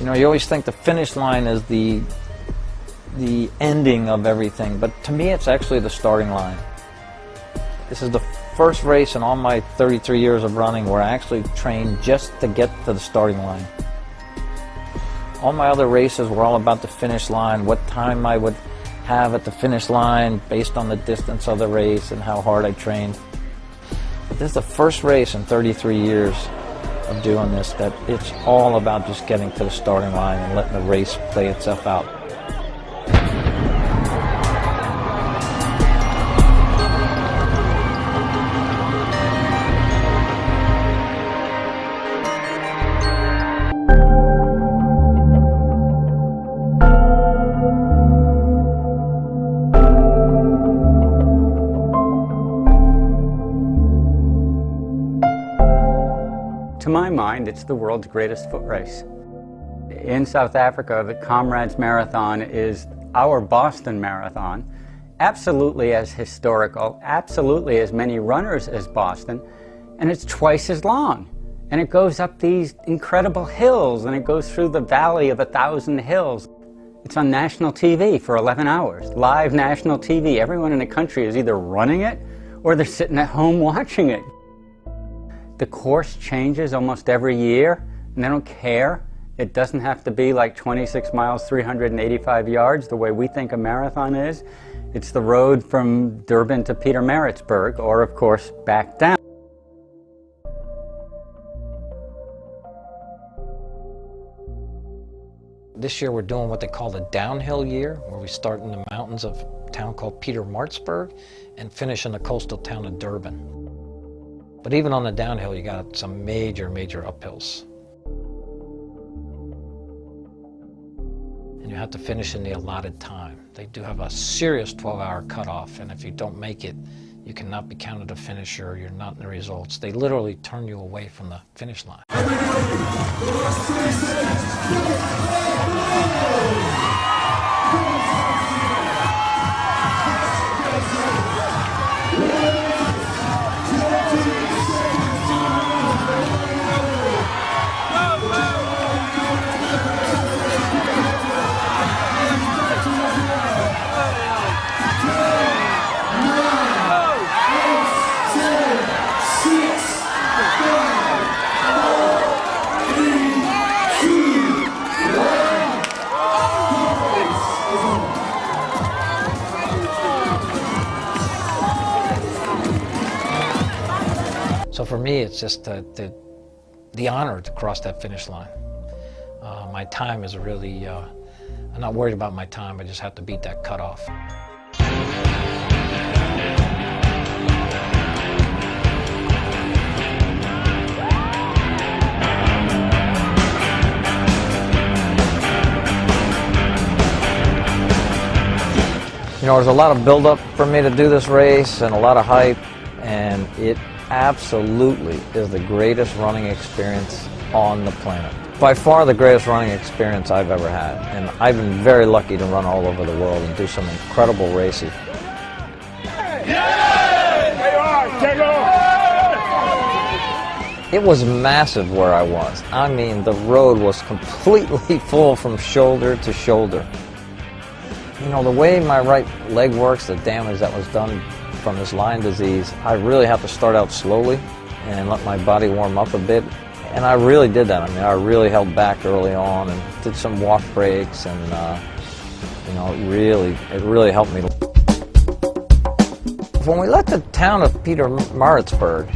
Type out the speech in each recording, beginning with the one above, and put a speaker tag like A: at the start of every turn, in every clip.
A: You know, you always think the finish line is the ending of everything, but to me it's actually the starting line. This is the first race in all my 33 years of running where I actually trained just to get to the starting line. All my other races were all about the finish line, what time I would have at the finish line based on the distance of the race and how hard I trained. But this is the first race in 33 years of doing this that it's all about just getting to the starting line and letting the race play itself out.
B: To my mind, it's the world's greatest foot race. In South Africa, the Comrades Marathon is our Boston Marathon, absolutely as historical, absolutely as many runners as Boston, and it's twice as long. And it goes up these incredible hills, and it goes through the valley of 1,000 hills. It's on national TV for 11 hours, live national TV. Everyone in the country is either running it or they're sitting at home watching it. The course changes almost every year, and they don't care. It doesn't have to be like 26 miles, 385 yards, the way we think a marathon is. It's the road from Durban to Pietermaritzburg, or of course, back down.
A: This year we're doing what they call the downhill year, where we start in the mountains of a town called Pietermaritzburg and finish in the coastal town of Durban. But even on the downhill, you got some major uphills. And you have to finish in the allotted time. They do have a serious 12-hour cutoff, and if you don't make it, you cannot be counted a finisher, you're not in the results. They literally turn you away from the finish line. So for me, it's just the honor to cross that finish line. My time is really, I'm not worried about my time, I just have to beat that cutoff. You know, there's a lot of build-up for me to do this race and a lot of hype, and it absolutely is the greatest running experience on the planet. By far the greatest running experience I've ever had, and I've been very lucky to run all over the world and do some incredible races. It was massive where I was. I mean, the road was completely full from shoulder to shoulder. You know, the way my right leg works, the damage that was done from this Lyme disease, I really have to start out slowly and let my body warm up a bit. And I really did that. I mean, I really held back early on and did some walk breaks, and you know, it really helped me. When we left the town of Pietermaritzburg,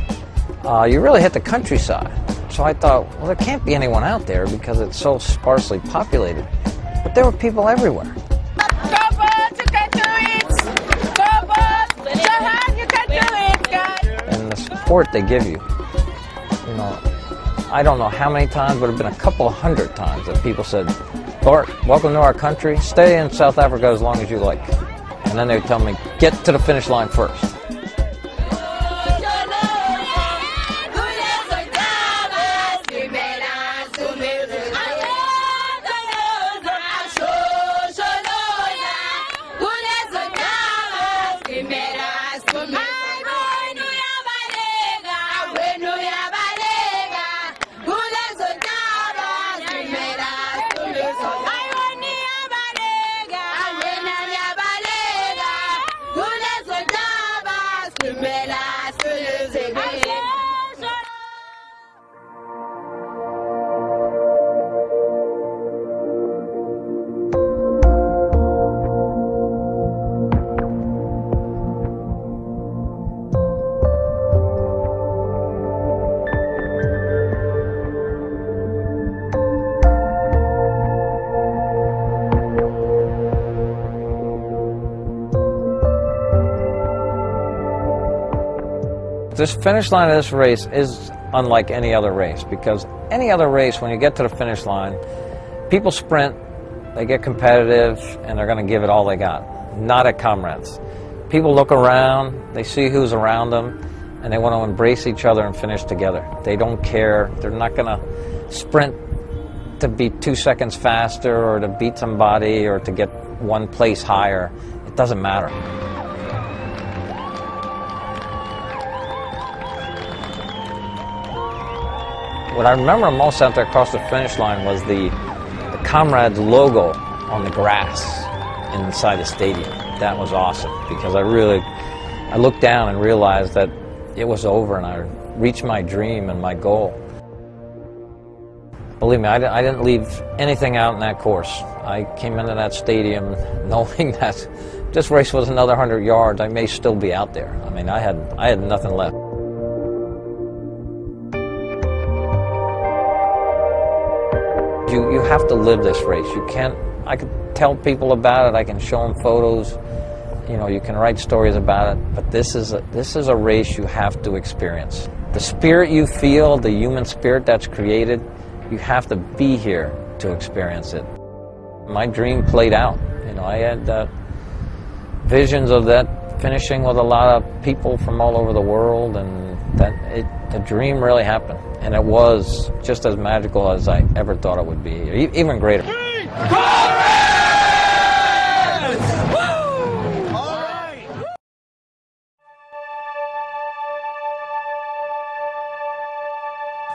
A: you really hit the countryside. So I thought, well, there can't be anyone out there because it's so sparsely populated. But there were people everywhere. And the support they give you, you know, I don't know how many times, but it's been a couple of hundred times that people said, Bart, welcome to our country, stay in South Africa as long as you like. And then they would tell me, get to the finish line first.
C: Mais la feuilleuse est belle.
A: This finish line of this race is unlike any other race, because any other race, when you get to the finish line, people sprint, they get competitive, and they're going to give it all they got. Not at Comrades. People look around, they see who's around them, and they want to embrace each other and finish together. They don't care. They're not going to sprint to be 2 seconds faster or to beat somebody or to get one place higher. It doesn't matter. What I remember most out there across the finish line was the Comrades logo on the grass inside the stadium. That was awesome, because I looked down and realized that it was over and I reached my dream and my goal. Believe me, I didn't leave anything out in that course. I came into that stadium knowing that if this race was another 100 yards, I may still be out there. I mean, I had nothing left. You have to live this race. You can't, I could tell people about it, I can show them photos, you know, you can write stories about it, but this is a race you have to experience. The spirit you feel, the human spirit that's created, you have to be here to experience it. My dream played out. You know, I had visions of that finishing with a lot of people from all over the world, and the dream really happened. And it was just as magical as I ever thought it would be, even greater.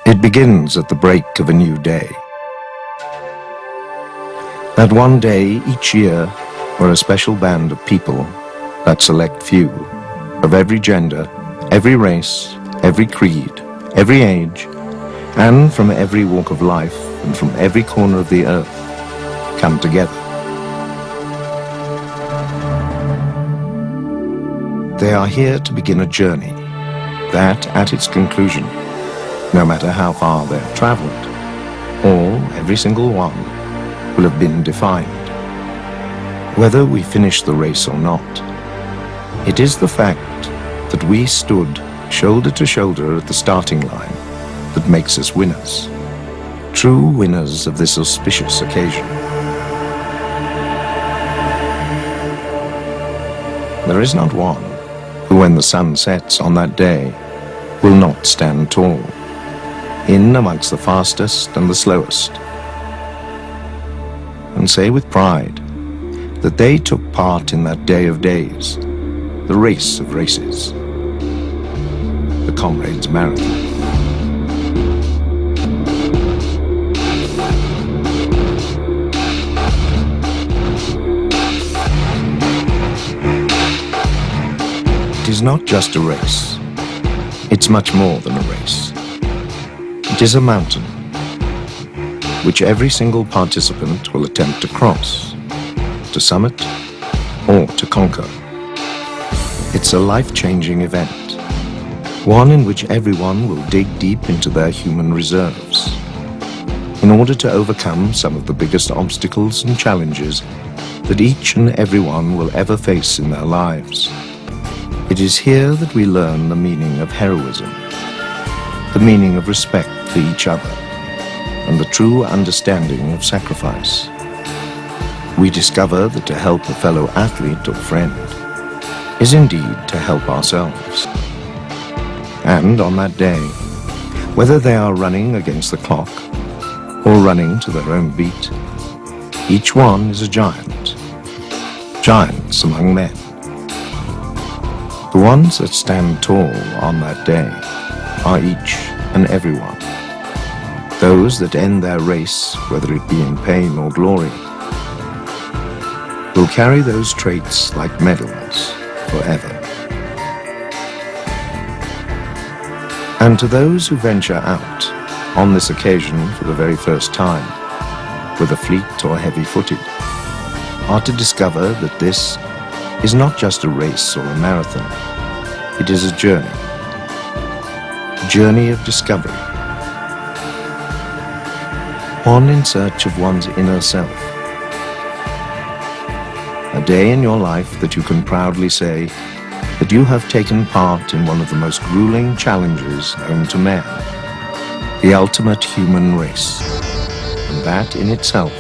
D: It begins at the break of a new day. That one day each year, where a special band of people, that select few, of every gender, every race, every creed, every age, and from every walk of life and from every corner of the earth, come together. They are here to begin a journey that, at its conclusion, no matter how far they have traveled, every single one, will have been defined. Whether we finish the race or not, it is the fact that we stood shoulder to shoulder at the starting line that makes us winners, true winners of this auspicious occasion. There is not one who, when the sun sets on that day, will not stand tall, in amongst the fastest and the slowest, and say with pride that they took part in that day of days, the race of races, the Comrades Marathon. It is not just a race. It's much more than a race. It is a mountain, which every single participant will attempt to cross, to summit, or to conquer. It's a life-changing event, one in which everyone will dig deep into their human reserves, in order to overcome some of the biggest obstacles and challenges that each and everyone will ever face in their lives. It is here that we learn the meaning of heroism, the meaning of respect for each other, and the true understanding of sacrifice. We discover that to help a fellow athlete or friend is indeed to help ourselves. And on that day, whether they are running against the clock or running to their own beat, each one is a giant, giants among men. The ones that stand tall on that day are each and every one. Those that end their race, whether it be in pain or glory, will carry those traits like medals forever. And to those who venture out, on this occasion for the very first time, whether fleet or heavy-footed, are to discover that this is not just a race or a marathon. It is a journey of discovery. One in search of one's inner self. A day in your life that you can proudly say that you have taken part in one of the most grueling challenges known to man, the ultimate human race. And that in itself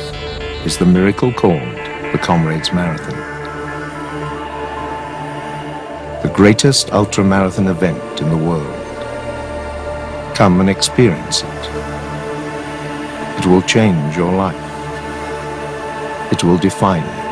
D: is the miracle called the Comrades Marathon. The greatest ultramarathon event in the world. Come and experience it. It will change your life. It will define you.